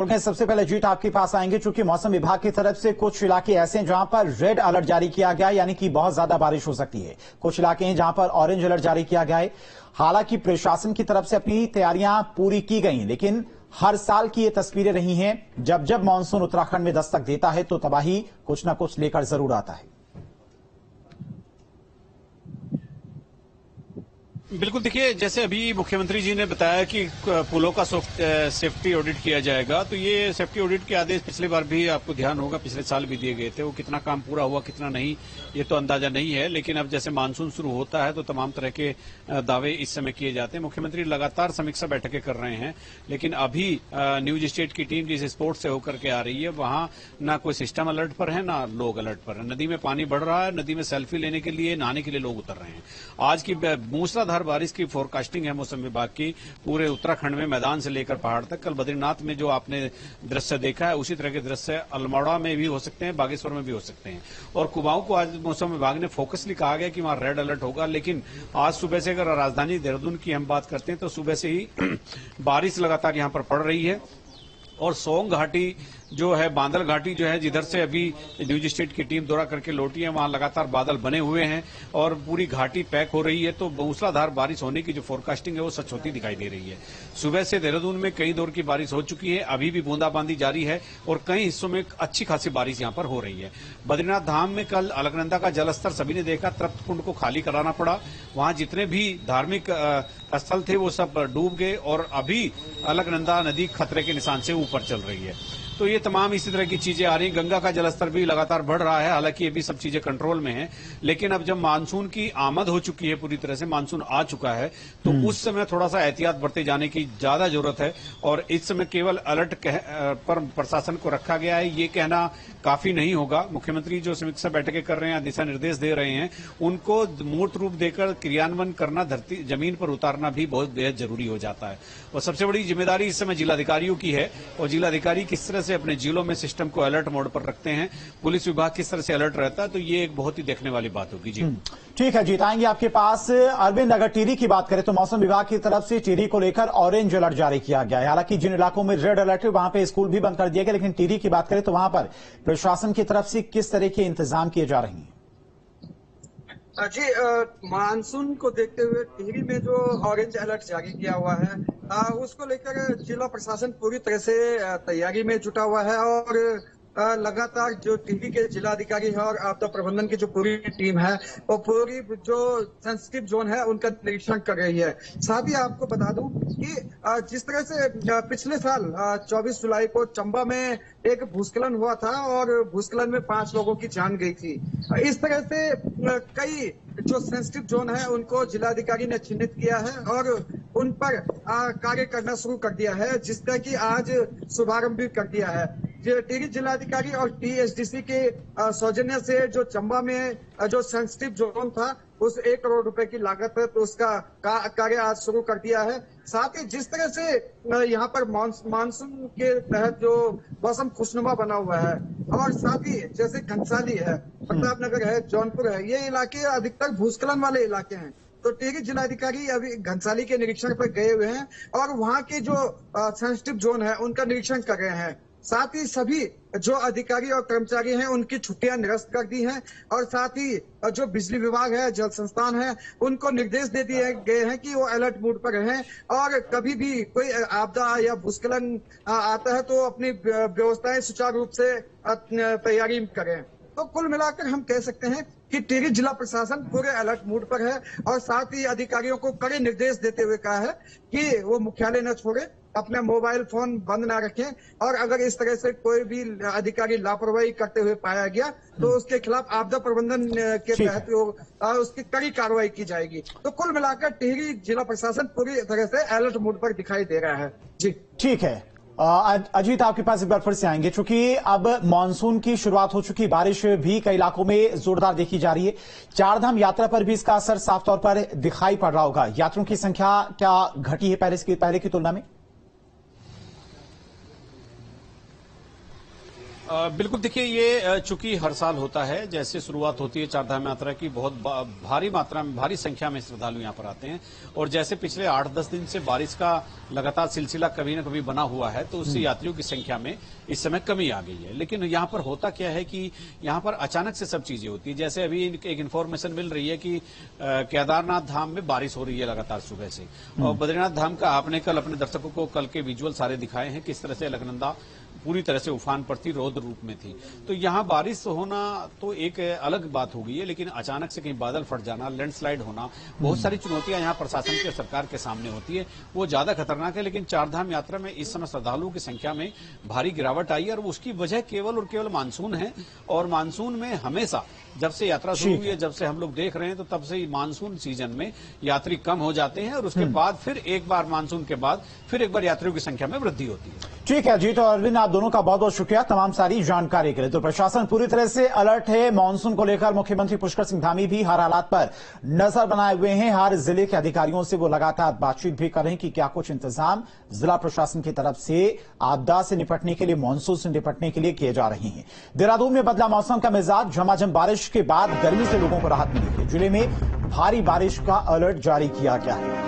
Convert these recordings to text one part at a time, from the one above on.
सबसे पहले जीत आपके पास आएंगे, चूंकि मौसम विभाग की तरफ से कुछ इलाके ऐसे हैं जहां पर रेड अलर्ट जारी किया गया है, यानी कि बहुत ज्यादा बारिश हो सकती है। कुछ इलाके हैं जहां पर ऑरेंज अलर्ट जारी किया गया है। हालांकि प्रशासन की तरफ से अपनी तैयारियां पूरी की गई, लेकिन हर साल की ये तस्वीरें रही हैं, जब जब मानसून उत्तराखंड में दस्तक देता है तो तबाही कुछ न कुछ लेकर जरूर आता है। बिल्कुल, देखिए जैसे अभी मुख्यमंत्री जी ने बताया कि पुलों का सेफ्टी ऑडिट किया जाएगा, तो ये सेफ्टी ऑडिट के आदेश पिछले बार भी आपको ध्यान होगा पिछले साल भी दिए गए थे। वो कितना काम पूरा हुआ कितना नहीं ये तो अंदाजा नहीं है, लेकिन अब जैसे मानसून शुरू होता है तो तमाम तरह के दावे इस समय किए जाते हैं। मुख्यमंत्री लगातार समीक्षा बैठकें कर रहे हैं, लेकिन अभी न्यूज स्टेट की टीम जिस स्पोर्ट से होकर के आ रही है वहां ना कोई सिस्टम अलर्ट पर है ना लोग अलर्ट पर है। नदी में पानी बढ़ रहा है, नदी में सेल्फी लेने के लिए नहाने के लिए लोग उतर रहे हैं। आज की मूसलाधार बारिश की फोरकास्टिंग है मौसम विभाग की पूरे उत्तराखंड में, मैदान से लेकर पहाड़ तक। कल बद्रीनाथ में जो आपने दृश्य देखा है उसी तरह के दृश्य अल्मोड़ा में भी हो सकते हैं, बागेश्वर में भी हो सकते हैं। और कुमाऊं को आज मौसम विभाग ने फोकसली कहा गया कि वहां रेड अलर्ट होगा, लेकिन आज सुबह से अगर राजधानी देहरादून की हम बात करते हैं तो सुबह से ही बारिश लगातार यहां पर पड़ रही है। और सोंग घाटी जो है, बांदल घाटी जो है, जिधर से अभी न्यूज स्टेट की टीम दौरा करके लौटी है, वहां लगातार बादल बने हुए हैं और पूरी घाटी पैक हो रही है। तो मूसलाधार बारिश होने की जो फोरकास्टिंग है वो सच होती दिखाई दे रही है। सुबह से देहरादून में कई दौर की बारिश हो चुकी है, अभी भी बूंदाबांदी जारी है और कई हिस्सों में अच्छी खासी बारिश यहां पर हो रही है। बद्रीनाथ धाम में कल अलकनंदा का जलस्तर सभी ने देखा, तृप्त कुंड को खाली कराना पड़ा। वहां जितने भी धार्मिक स्थल थे वो सब डूब गए और अभी अलकनंदा नदी खतरे के निशान से ऊपर चल रही है। तो ये तमाम इसी तरह की चीजें आ रही हैं। गंगा का जलस्तर भी लगातार बढ़ रहा है, हालांकि ये भी सब चीजें कंट्रोल में हैं। लेकिन अब जब मानसून की आमद हो चुकी है, पूरी तरह से मानसून आ चुका है, तो उस समय थोड़ा सा एहतियात बरते जाने की ज्यादा जरूरत है। और इस समय केवल अलर्ट पर प्रशासन को रखा गया है ये कहना काफी नहीं होगा। मुख्यमंत्री जो समीक्षा बैठकें कर रहे हैं, दिशा निर्देश दे रहे हैं, उनको मूर्त रूप देकर क्रियान्वयन करना, धरती जमीन पर उतारना भी बहुत बेहद जरूरी हो जाता है। और सबसे बड़ी जिम्मेदारी इस समय जिलाधिकारियों की है और जिलाधिकारी किस तरह से अपने जिलों में सिस्टम को अलर्ट मोड पर रखते हैं, पुलिस विभाग किस तरह से अलर्ट रहता है, तो ये एक बहुत ही देखने वाली बात होगी। जी ठीक है, जीत आएंगे आपके पास। अरविंद, अगर टिहरी की बात करें तो मौसम विभाग की तरफ से टिहरी को लेकर ऑरेंज अलर्ट जारी किया गया है। हालांकि जिन इलाकों में रेड अलर्ट है वहां पे स्कूल भी बंद कर दिया गया, लेकिन टिहरी की बात करें तो वहां पर प्रशासन की तरफ से किस तरह के इंतजाम किए जा रहे हैं? जी, मानसून को देखते हुए टिहरी में जो ऑरेंज अलर्ट जारी किया हुआ है उसको लेकर जिला प्रशासन पूरी तरह से तैयारी में जुटा हुआ है और लगातार जो टिहरी के जिलाधिकारी है और आपदा प्रबंधन की जो पूरी टीम है वो पूरी जो सेंसिटिव जोन है उनका निरीक्षण कर रही है। साथ ही आपको बता दूं कि जिस तरह से पिछले साल 24 जुलाई को चंबा में एक भूस्खलन हुआ था और भूस्खलन में 5 लोगों की जान गई थी, इस तरह से कई जो सेंसिटिव जोन है उनको जिलाधिकारी ने चिन्हित किया है और उन पर कार्य करना शुरू कर दिया है, जिसका कि आज शुभारंभ भी कर दिया है। टिहरी जिलाधिकारी और टीएसडीसी के सौजन्य से जो चंबा में जो सेंसिटिव जोन था उस 1 करोड़ रुपए की लागत है, तो उसका कार्य आज शुरू कर दिया है। साथ ही जिस तरह से यहाँ पर मानसून के तहत जो मौसम खुशनुमा बना हुआ है और साथ ही जैसे घनसाली है, प्रतापनगर है, जौनपुर है, ये इलाके अधिकतर भूस्खलन वाले इलाके हैं। तो टिहरी जिलाधिकारी अभी घनसाली के निरीक्षण पर गए हुए हैं और वहाँ के जो सेंसिटिव जोन है उनका निरीक्षण कर रहे हैं। साथ ही सभी जो अधिकारी और कर्मचारी हैं उनकी छुट्टियां निरस्त कर दी हैं और साथ ही जो बिजली विभाग है, जल संस्थान है, उनको निर्देश दे दिए गए हैं कि वो अलर्ट मोड पर रहें और कभी भी कोई आपदा या भूस्खलन आता है तो अपनी व्यवस्थाएं सुचारू रूप से तैयारी करें। तो कुल मिलाकर हम कह सकते हैं कि टिहरी जिला प्रशासन पूरे अलर्ट मोड पर है और साथ ही अधिकारियों को कड़े निर्देश देते हुए कहा है कि वो मुख्यालय न छोड़े, अपने मोबाइल फोन बंद ना रखें और अगर इस तरह से कोई भी अधिकारी लापरवाही करते हुए पाया गया तो उसके खिलाफ आपदा प्रबंधन के तहत उसकी कड़ी कार्रवाई की जाएगी। तो कुल मिलाकर टिहरी जिला प्रशासन पूरी तरह से अलर्ट मोड पर दिखाई दे रहा है। जी ठीक है, अजीत आपके पास एक बार फिर से आएंगे, चूंकि अब मानसून की शुरुआत हो चुकी, बारिश भी कई इलाकों में जोरदार देखी जा रही है। चारधाम यात्रा पर भी इसका असर साफ तौर पर दिखाई पड़ रहा होगा। यात्रियों की संख्या क्या घटी है पहले की तुलना में? बिल्कुल, देखिए ये चूंकि हर साल होता है, जैसे शुरुआत होती है चारधाम यात्रा की, बहुत भारी मात्रा में, भारी संख्या में श्रद्धालु यहाँ पर आते हैं। और जैसे पिछले 8-10 दिन से बारिश का लगातार सिलसिला कभी न कभी बना हुआ है, तो उससे यात्रियों की संख्या में इस समय कमी आ गई है। लेकिन यहाँ पर होता क्या है कि यहाँ पर अचानक से सब चीजें होती है। जैसे अभी एक इन्फॉर्मेशन मिल रही है कि केदारनाथ धाम में बारिश हो रही है लगातार सुबह से, और बद्रीनाथ धाम का आपने कल अपने दर्शकों को कल के विजुअल सारे दिखाए हैं, किस तरह से अलकनंदा पूरी तरह से उफान पर थी, रौद्र रूप में थी। तो यहाँ बारिश होना तो एक अलग बात हो गई है, लेकिन अचानक से कहीं बादल फट जाना, लैंडस्लाइड होना, बहुत सारी चुनौतियां यहाँ प्रशासन की और सरकार के सामने होती है, वो ज्यादा खतरनाक है। लेकिन चारधाम यात्रा में इस समय श्रद्धालुओं की संख्या में भारी गिरावट आई है, और उसकी वजह केवल और केवल मानसून है। और मानसून में हमेशा जब से यात्रा शुरू हुई है, जब से हम लोग देख रहे हैं, तो तब से ही मानसून सीजन में यात्री कम हो जाते हैं, और उसके बाद फिर एक बार मानसून के बाद फिर एक बार यात्रियों की संख्या में वृद्धि होती है। ठीक है जी, तो अरविंद आप दोनों का बहुत बहुत शुक्रिया तमाम सारी जानकारी के लिए। तो प्रशासन पूरी तरह से अलर्ट है मानसून को लेकर। मुख्यमंत्री पुष्कर सिंह धामी भी हर हालात पर नजर बनाए हुए हैं। हर जिले के अधिकारियों से वो लगातार बातचीत भी कर रहे हैं कि क्या कुछ इंतजाम जिला प्रशासन की तरफ से आपदा से निपटने के लिए, मानसून से निपटने के लिए किए जा रहे हैं। देहरादून में बदला मौसम का मिजाज, झमाझम बारिश के बाद गर्मी से लोगों को राहत मिली है। जिले में भारी बारिश का अलर्ट जारी किया गया है।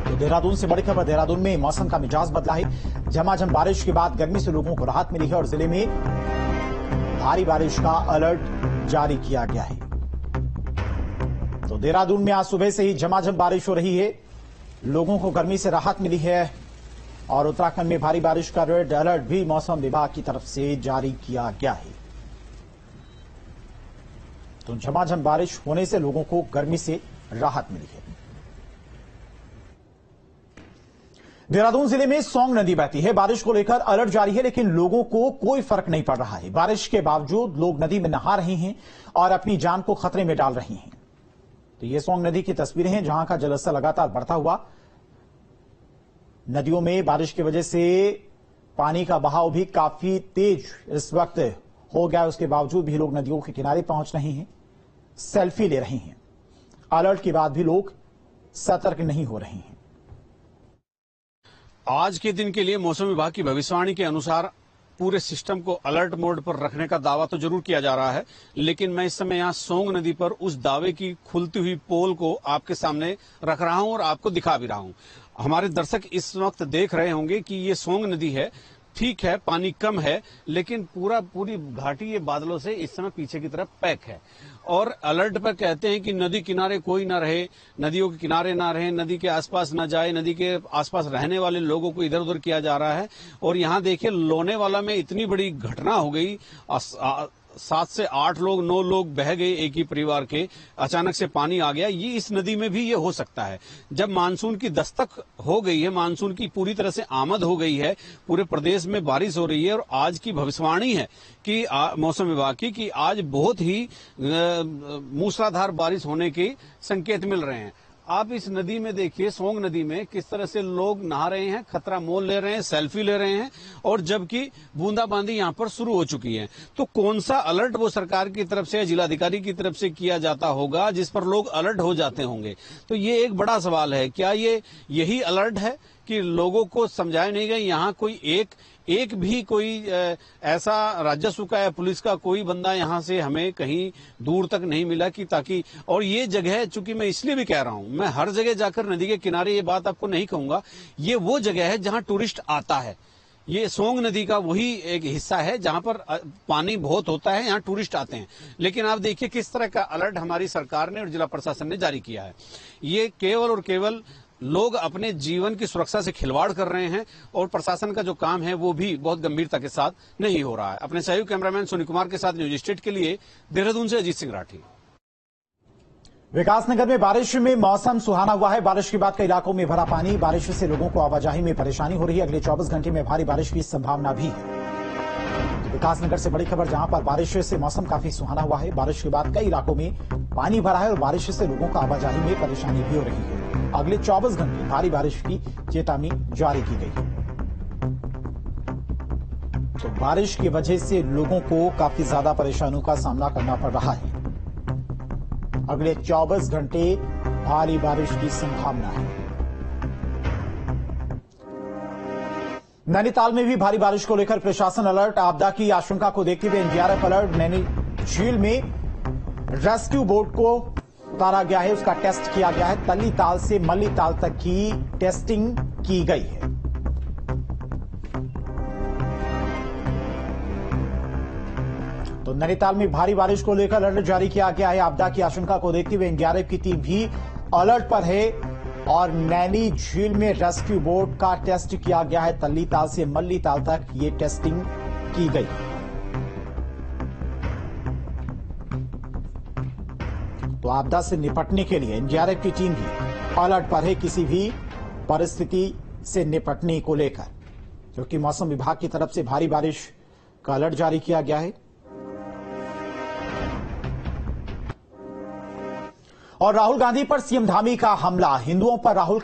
तो देहरादून से बड़ी खबर, देहरादून में मौसम का मिजाज बदला है। झमाझम बारिश के बाद गर्मी से लोगों को राहत मिली है और जिले में भारी बारिश का अलर्ट जारी किया गया है। तो देहरादून में आज सुबह से ही झमाझम बारिश हो रही है, लोगों को गर्मी से राहत मिली है। और उत्तराखंड में भारी बारिश का रेड अलर्ट भी मौसम विभाग की तरफ से जारी किया गया है। तो झमाझम बारिश होने से लोगों को गर्मी से राहत मिली है। देहरादून जिले में सोंग नदी बहती है, बारिश को लेकर अलर्ट जारी है, लेकिन लोगों को कोई फर्क नहीं पड़ रहा है। बारिश के बावजूद लोग नदी में नहा रहे हैं और अपनी जान को खतरे में डाल रहे हैं। तो ये सोंग नदी की तस्वीरें हैं, जहां का जलस्तर लगातार बढ़ता हुआ। नदियों में बारिश की वजह से पानी का बहाव भी काफी तेज इस वक्त हो गया। उसके बावजूद भी लोग नदियों के किनारे पहुंच रहे हैं, सेल्फी ले रहे हैं। अलर्ट के बाद भी लोग सतर्क नहीं हो रहे हैं। आज के दिन के लिए मौसम विभाग की भविष्यवाणी के अनुसार पूरे सिस्टम को अलर्ट मोड पर रखने का दावा तो जरूर किया जा रहा है, लेकिन मैं इस समय यहाँ सोंग नदी पर उस दावे की खुलती हुई पोल को आपके सामने रख रहा हूं और आपको दिखा भी रहा हूं। हमारे दर्शक इस वक्त देख रहे होंगे कि ये सोंग नदी है। ठीक है, पानी कम है, लेकिन पूरी घाटी ये बादलों से इस समय पीछे की तरफ पैक है। और अलर्ट पर कहते हैं कि नदी किनारे कोई ना रहे, नदियों के किनारे ना रहे, नदी के आसपास ना जाए, नदी के आसपास रहने वाले लोगों को इधर उधर किया जा रहा है। और यहाँ देखिए लोनेवाला में इतनी बड़ी घटना हो गई, 7 से 8 लोग 9 लोग बह गए एक ही परिवार के, अचानक से पानी आ गया। ये इस नदी में भी ये हो सकता है। जब मानसून की दस्तक हो गई है, मानसून की पूरी तरह से आमद हो गई है, पूरे प्रदेश में बारिश हो रही है, और आज की भविष्यवाणी है कि मौसम विभाग की कि आज बहुत ही मूसलाधार बारिश होने के संकेत मिल रहे हैं। आप इस नदी में देखिए, सोंग नदी में किस तरह से लोग नहा रहे हैं, खतरा मोल ले रहे हैं, सेल्फी ले रहे हैं, और जबकि बूंदाबांदी यहाँ पर शुरू हो चुकी है। तो कौन सा अलर्ट वो सरकार की तरफ से, जिलाधिकारी की तरफ से किया जाता होगा जिस पर लोग अलर्ट हो जाते होंगे? तो ये एक बड़ा सवाल है। क्या ये यही अलर्ट है कि लोगों को समझाया नहीं गया? यहाँ कोई एक भी कोई ऐसा राजस्व का या पुलिस का कोई बंदा यहाँ से हमें कहीं दूर तक नहीं मिला कि ताकि, और ये जगह, चूंकि मैं इसलिए भी कह रहा हूं, मैं हर जगह जाकर नदी के किनारे ये बात आपको नहीं कहूंगा, ये वो जगह है जहां टूरिस्ट आता है। ये सोंग नदी का वही एक हिस्सा है जहां पर पानी बहुत होता है, यहाँ टूरिस्ट आते हैं। लेकिन आप देखिए किस तरह का अलर्ट हमारी सरकार ने और जिला प्रशासन ने जारी किया है। ये केवल और केवल लोग अपने जीवन की सुरक्षा से खिलवाड़ कर रहे हैं, और प्रशासन का जो काम है वो भी बहुत गंभीरता के साथ नहीं हो रहा है। अपने सहयोगी कैमरामैन सोनी कुमार के साथ न्यूज स्टेट के लिए देहरादून से अजीत सिंह राठी। विकासनगर में बारिश में मौसम सुहाना हुआ है। बारिश के बाद कई इलाकों में भरा पानी, बारिश से लोगों को आवाजाही में परेशानी हो रही है। अगले 24 घंटे में भारी बारिश की संभावना भी है। विकासनगर से बड़ी खबर, जहां पर बारिश से मौसम काफी सुहाना हुआ है। बारिश के बाद कई इलाकों में पानी भरा है और बारिश से लोगों को आवाजाही में परेशानी भी हो रही है। अगले 24 घंटे भारी बारिश की चेतावनी जारी की गई है। तो बारिश की वजह से लोगों को काफी ज्यादा परेशानियों का सामना करना पड़ रहा है। अगले 24 घंटे भारी बारिश की संभावना है। नैनीताल में भी भारी बारिश को लेकर प्रशासन अलर्ट। आपदा की आशंका को देखते हुए एनडीआरएफ अलर्ट। नैनी झील में रेस्क्यू बोट को उतारा गया है, उसका टेस्ट किया गया है। तल्लीताल से मल्लीताल तक की टेस्टिंग की गई है। तो नैनीताल में भारी बारिश को लेकर अलर्ट जारी किया गया है। आपदा की आशंका को देखते हुए एनडीआरएफ की टीम भी अलर्ट पर है और नैनी झील में रेस्क्यू बोट का टेस्ट किया गया है। तल्लीताल से मल्लीताल तक ये टेस्टिंग की गई। तो आपदा से निपटने के लिए एनडीआरएफ की टीम भी अलर्ट पर है किसी भी परिस्थिति से निपटने को लेकर, क्योंकि मौसम विभाग की तरफ से भारी बारिश का अलर्ट जारी किया गया है। और राहुल गांधी पर सीएम धामी का हमला। हिंदुओं पर राहुल के